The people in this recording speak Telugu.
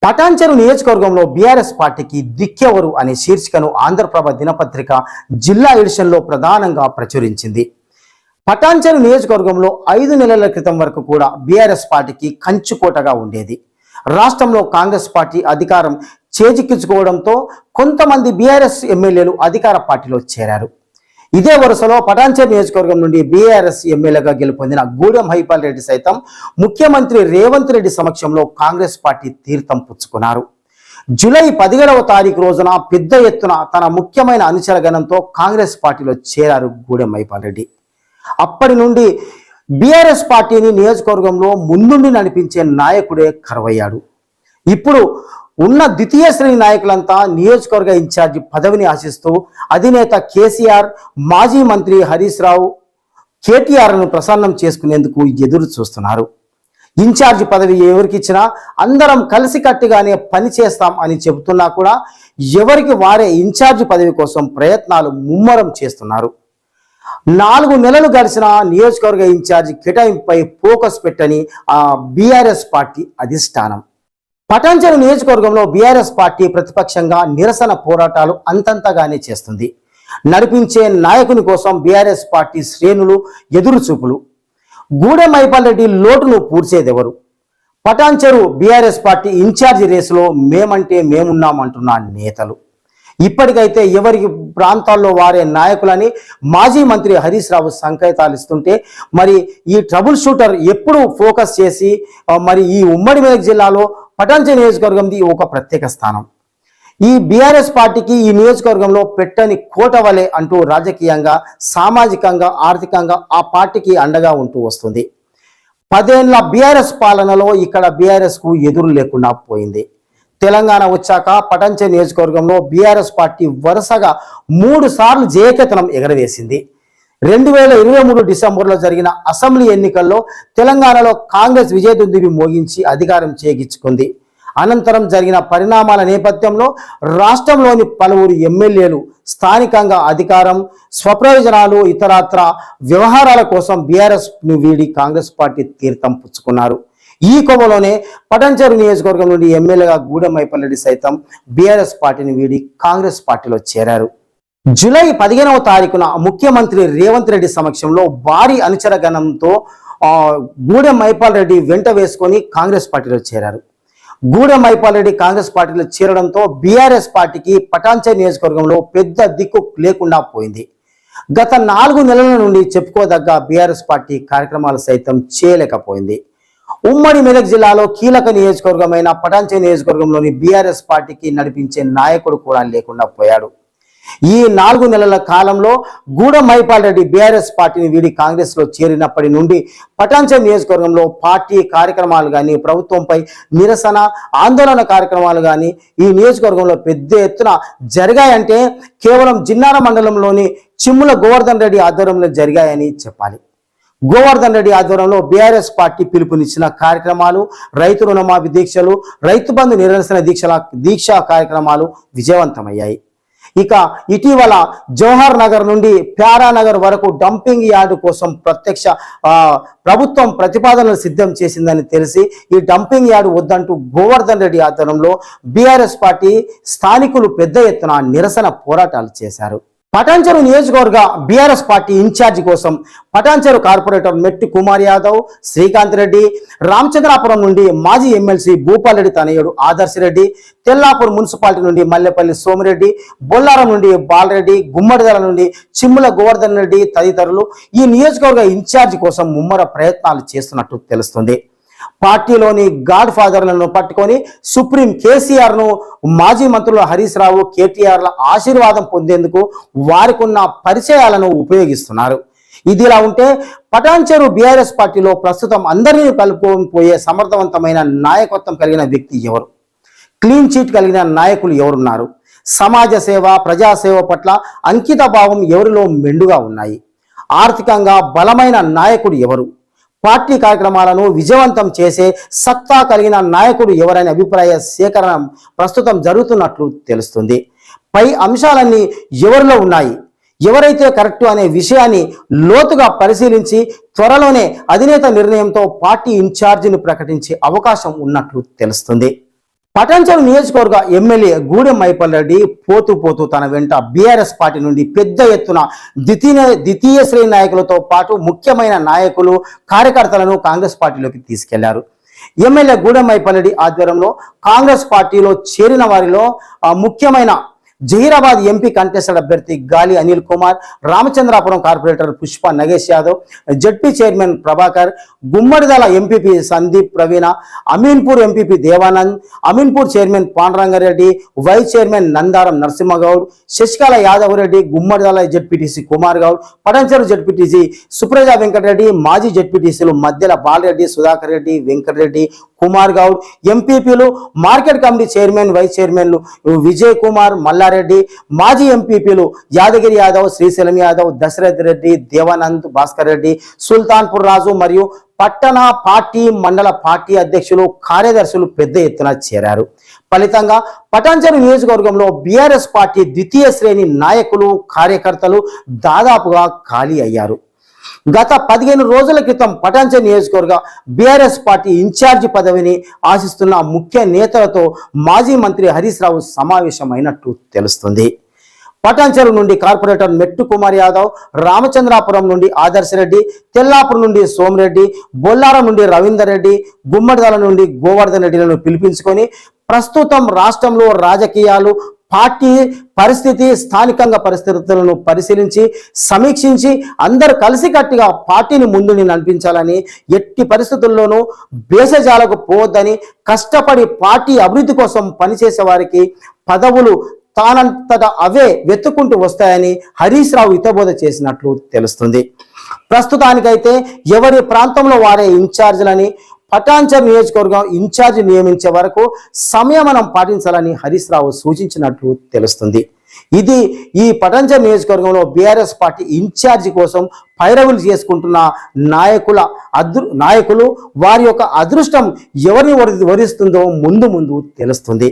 పటాన్చెరు నియోజకవర్గంలో బీఆర్ఎస్ పార్టీకి దిక్కెవరు అనే శీర్షికను ఆంధ్రప్రభ దినపత్రిక జిల్లా ఎడిషన్లో ప్రధానంగా ప్రచురించింది. పటాన్చెరు నియోజకవర్గంలో 5 నెలల క్రితం వరకు కూడా బీఆర్ఎస్ పార్టీకి కంచుకోటగా ఉండేది. రాష్ట్రంలో కాంగ్రెస్ పార్టీ అధికారం చేజిక్కించుకోవడంతో కొంతమంది బీఆర్ఎస్ ఎమ్మెల్యేలు అధికార పార్టీలో చేరారు. ఇదే వరుసలో పటాన్చెరు నియోజకవర్గం నుండి బీఆర్ఎస్ ఎమ్మెల్యేగా గెలుపొందిన గూడెం హైపాల్ రెడ్డి సైతం ముఖ్యమంత్రి రేవంత్ రెడ్డి సమక్షంలో కాంగ్రెస్ పార్టీ తీర్థం పుచ్చుకున్నారు. జూలై 17వ తారీఖు రోజున పెద్ద ఎత్తున తన ముఖ్యమైన అనుచరగణంతో కాంగ్రెస్ పార్టీలో చేరారు గూడెం హైపాల్ రెడ్డి. అప్పటి నుండి బీఆర్ఎస్ పార్టీని నియోజకవర్గంలో ముందుండి నడిపించే నాయకుడే కరువయ్యాడు. ఇప్పుడు ఉన్న ద్వితీయ శ్రేణి నాయకులంతా నియోజకవర్గ ఇన్ఛార్జి పదవిని ఆశిస్తూ అధినేత కేసీఆర్, మాజీ మంత్రి హరీష్ రావు, కేటీఆర్ను ప్రసన్నం చేసుకునేందుకు ఎదురు చూస్తున్నారు. ఇన్ఛార్జి పదవి ఎవరికి ఇచ్చినా అందరం కలిసికట్టుగానే పని చేస్తాం అని చెబుతున్నా కూడా ఎవరికి వారే ఇన్ఛార్జి పదవి కోసం ప్రయత్నాలు ముమ్మరం చేస్తున్నారు. 4 నెలలు గడిచిన నియోజకవర్గ ఇన్ఛార్జి కేటాయింపుపై ఫోకస్ పెట్టని బీఆర్ఎస్ పార్టీ అధిష్టానం. పటాన్చెరు నియోజకవర్గంలో బీఆర్ఎస్ పార్టీ ప్రతిపక్షంగా నిరసన పోరాటాలు అంతంతగానే చేస్తుంది. నడిపించే నాయకుని కోసం బీఆర్ఎస్ పార్టీ శ్రేణులు ఎదురుచూపులు. గూడెం హైపాల్ రెడ్డి లోటును పూడ్చేదెవరు? పటాన్చెరు బీఆర్ఎస్ పార్టీ ఇన్ఛార్జి రేసులో మేమంటే మేమున్నామంటున్న నేతలు. ఇప్పటికైతే ఎవరికి ప్రాంతాల్లో వారే నాయకులని మాజీ మంత్రి హరీష్ రావు సంకేతాలు ఇస్తుంటే మరి ఈ ట్రబుల్ షూటర్ ఎప్పుడు ఫోకస్ చేసి మరి ఈ ఉమ్మడి మెదక్ జిల్లాలో పటాన్చెరు నియోజకవర్గంది ఒక ప్రత్యేక స్థానం. ఈ బీఆర్ఎస్ పార్టీకి ఈ నియోజకవర్గంలో పెట్టని కోట వలె అంటూ రాజకీయంగా, సామాజికంగా, ఆర్థికంగా ఆ పార్టీకి అండగా ఉంటూ వస్తుంది. 10 ఏళ్ల బీఆర్ఎస్ పాలనలో ఇక్కడ బీఆర్ఎస్కు ఎదురు లేకుండా పోయింది. తెలంగాణ వచ్చాక పటాన్చెరు నియోజకవర్గంలో బీఆర్ఎస్ పార్టీ వరుసగా 3 సార్లు జయకేతనం ఎగరవేసింది. 2023 డిసెంబర్లో జరిగిన అసెంబ్లీ ఎన్నికల్లో తెలంగాణలో కాంగ్రెస్ విజయదుందుబి మోగించి అధికారం చేజిక్కించుకుంది. అనంతరం జరిగిన పరిణామాల నేపథ్యంలో రాష్ట్రంలోని పలువురు ఎమ్మెల్యేలు స్థానికంగా అధికారం, స్వప్రయోజనాలు, ఇతరత్ర వ్యవహారాల కోసం బీఆర్ఎస్ను వీడి కాంగ్రెస్ పార్టీ తీర్థం పుచ్చుకున్నారు. ఈ కోవలోనే పటాన్చెరు నియోజకవర్గం నుండి ఎమ్మెల్యేగా గూడెం హైపాల్ రెడ్డి సైతం బీఆర్ఎస్ పార్టీని వీడి కాంగ్రెస్ పార్టీలో చేరారు. జూలై 15వ తారీఖున ముఖ్యమంత్రి రేవంత్ రెడ్డి సమక్షంలో భారీ అనుచరగణంతో గూడెం హైపాల్ రెడ్డి వెంట వేసుకొని కాంగ్రెస్ పార్టీలో చేరారు. గూడెం హైపాల్ రెడ్డి కాంగ్రెస్ పార్టీలో చేరడంతో బీఆర్ఎస్ పార్టీకి పటాన్చెరు నియోజకవర్గంలో పెద్ద దిక్కు లేకుండా పోయింది. గత 4 నెలల నుండి చెప్పుకోదగ్గ బీఆర్ఎస్ పార్టీ కార్యక్రమాలు సైతం చేయలేకపోయింది. ఉమ్మడి మెదక్ జిల్లాలో కీలక నియోజకవర్గమైన పటాన్చెరు నియోజకవర్గంలోని బీఆర్ఎస్ పార్టీకి నడిపించే నాయకుడు కూడా లేకుండా పోయాడు. ఈ 4 నెలల కాలంలో గూడెం హైపాల్ రెడ్డి బీఆర్ఎస్ పార్టీని వీడి కాంగ్రెస్ లో చేరినప్పటి నుండి పటాన్చెరు నియోజకవర్గంలో పార్టీ కార్యక్రమాలు కానీ, ప్రభుత్వంపై నిరసన ఆందోళన కార్యక్రమాలు కానీ ఈ నియోజకవర్గంలో పెద్ద ఎత్తున జరిగాయంటే కేవలం జిన్నార మండలంలోని చిమ్ముల గోవర్ధన్ రెడ్డి ఆధ్వర్యంలో జరిగాయని చెప్పాలి. గోవర్ధన్ రెడ్డి ఆధ్వర్యంలో బీఆర్ఎస్ పార్టీ పిలుపునిచ్చిన కార్యక్రమాలు, రైతు రుణమాఫీ దీక్షలు, రైతు బంధు నిరసన దీక్షా కార్యక్రమాలు విజయవంతమయ్యాయి. ఇక ఇటీవల జవహర్ నగర్ నుండి ప్యారానగర్ వరకు డంపింగ్ యార్డు కోసం ప్రభుత్వం ప్రతిపాదనలు సిద్ధం చేసిందని తెలిసి ఈ డంపింగ్ యార్డు వద్దంటూ గోవర్ధన్ రెడ్డి ఆధ్వర్యంలో బీఆర్ఎస్ పార్టీ స్థానికులు పెద్ద ఎత్తున నిరసన పోరాటాలు చేశారు. పటాన్చెరు నియోజకవర్గ బీఆర్ఎస్ పార్టీ ఇన్ఛార్జి కోసం పటాన్చెరు కార్పొరేటర్ మెట్టి కుమార్ యాదవ్, శ్రీకాంత్ రెడ్డి, రామచంద్రాపురం నుండి మాజీ ఎమ్మెల్సీ భూపాల్ రెడ్డి తనయుడు ఆదర్శ్ రెడ్డి, తెల్లాపూర్ మున్సిపాలిటీ నుండి మల్లెపల్లి సోమిరెడ్డి, బొల్లారం నుండి బాలరెడ్డి, గుమ్మడిదల నుండి చిమ్ముల గోవర్ధన్ రెడ్డి తదితరులు ఈ నియోజకవర్గ ఇన్ఛార్జి కోసం ముమ్మర ప్రయత్నాలు చేస్తున్నట్టు తెలుస్తుంది. పార్టీలోని గాడ్ ఫాదర్లను పట్టుకొని సుప్రీం కేసీఆర్ను, మాజీ మంత్రులు హరీష్ రావు, కేటీఆర్ల ఆశీర్వాదం పొందేందుకు వారికి ఉన్న పరిచయాలను ఉపయోగిస్తున్నారు. ఇదిలా ఉంటే పటాన్చెరు బీఆర్ఎస్ పార్టీలో ప్రస్తుతం అందరినీ కలుపుకొని పోయే సమర్థవంతమైన నాయకత్వం కలిగిన వ్యక్తి ఎవరు? క్లీన్ చీట్ కలిగిన నాయకులు ఎవరున్నారు? సమాజ సేవ, ప్రజాసేవ పట్ల అంకిత భావం ఎవరిలో మెండుగా ఉన్నాయి? ఆర్థికంగా బలమైన నాయకుడు ఎవరు? పార్టీ కార్యక్రమాలను విజయవంతం చేసే సత్తా కలిగిన నాయకుడు ఎవరైన అభిప్రాయ సేకరణ ప్రస్తుతం జరుగుతున్నట్లు తెలుస్తుంది. పై అంశాలన్నీ ఎవరిలో ఉన్నాయి, ఎవరైతే కరెక్ట్ అనే విషయాన్ని లోతుగా పరిశీలించి త్వరలోనే అధినేత నిర్ణయంతో పార్టీ ఇన్ఛార్జిని ప్రకటించే అవకాశం ఉన్నట్లు తెలుస్తుంది. పటాన్చెరు నియోజకవర్గ ఎమ్మెల్యే గూడెం మైపల్ రెడ్డి పోతూ తన వెంట బీఆర్ఎస్ పార్టీ నుండి పెద్ద ఎత్తున ద్వితీయ శ్రేణి నాయకులతో పాటు ముఖ్యమైన నాయకులు కార్యకర్తలను కాంగ్రెస్ పార్టీలోకి తీసుకెళ్లారు. ఎమ్మెల్యే గూడెం మైపల్ రెడ్డి ఆధ్వర్యంలో కాంగ్రెస్ పార్టీలో చేరిన వారిలో ముఖ్యమైన జహీరాబాద్ ఎంపీ కంటెస్టెడ్ అభ్యర్థి Gali Anil Kumar, Ramachandrapuram corporator Pushpa Nagesh Yadav, ZP chairman Prabhakar, Gummadidala MPP Sandeep Praveena, Ameenpur MPP Devanand, Ameenpur chairman Pandurangareddy, vice chairman Nandaram Narasimhagoud, Sasikala Yadav Reddy, Gummadidala ZPTC Kumar Goud, Patancheru ZPTC Supraja Venkatareddy, మాజీ జడ్పీటీసీలు మధ్యల బాలరెడ్డి, సుధాకర్ రెడ్డి, వెంకటరెడ్డి, కుమార్ గౌడ్, ఎంపీపీలు మార్కెట్ కమిటీ చైర్మన్ వైస్ చైర్మన్లు విజయ్ కుమార్, మల్లారెడ్డి, మాజీ ఎంపీపీలు యాదగిరి యాదవ్, శ్రీశైలం యాదవ్, దశరథ్ రెడ్డి, దేవానంద్, భాస్కర్ రెడ్డి, సుల్తాన్పూర్ రాజు మరియు పట్టణ పార్టీ మండల పార్టీ అధ్యక్షులు కార్యదర్శులు పెద్ద ఎత్తున చేరారు. ఫలితంగా పటాన్చెరు నియోజకవర్గంలో బీఆర్ఎస్ పార్టీ ద్వితీయ శ్రేణి నాయకులు కార్యకర్తలు దాదాపుగా ఖాళీ అయ్యారు. గత 15 రోజుల క్రితం పటాన్చెరు నియోజకవర్గ బీఆర్ఎస్ పార్టీ ఇన్ఛార్జి పదవిని ఆశిస్తున్న ముఖ్య నేతలతో మాజీ మంత్రి హరీష్ రావు సమావేశమైనట్టు తెలుస్తుంది. పటాన్చెరు నుండి కార్పొరేటర్ మెట్టు కుమార్ యాదవ్, రామచంద్రాపురం నుండి ఆదర్శ రెడ్డి, తెల్లాపూర్ నుండి సోమిరెడ్డి, బొల్లారం నుండి రవీందర్ రెడ్డి, గుమ్మడిదల నుండి గోవర్ధన్ రెడ్డిలను పిలిపించుకొని ప్రస్తుతం రాష్ట్రంలో రాజకీయాలు, పార్టీ పరిస్థితి, స్థానికంగా పరిస్థితులను పరిశీలించి సమీక్షించి అందరు కలిసికట్టుగా పార్టీని ముందుని నడిపించాలని, ఎట్టి పరిస్థితుల్లోనూ భేషజాలకు పోవద్దని, కష్టపడి పార్టీ అభివృద్ధి కోసం పనిచేసే వారికి పదవులు తానంతట అవే వెతుక్కుంటూ వస్తాయని హరీష్ రావు హితబోధ చేసినట్లు తెలుస్తుంది. ప్రస్తుతానికైతే ఎవరి ప్రాంతంలో వారే ఇన్ఛార్జీలని, పటాన్చెరు నియోజకవర్గం ఇన్ఛార్జి నియమించే వరకు సంయమనం పాటించాలని హరీష్ రావు సూచించినట్లు తెలుస్తుంది. ఇది ఈ పటాన్చెరు నియోజకవర్గంలో బీఆర్ఎస్ పార్టీ ఇన్ఛార్జి కోసం పైరవులు చేసుకుంటున్న నాయకులు వారి యొక్క అదృష్టం ఎవరిని వరిస్తుందో ముందు తెలుస్తుంది.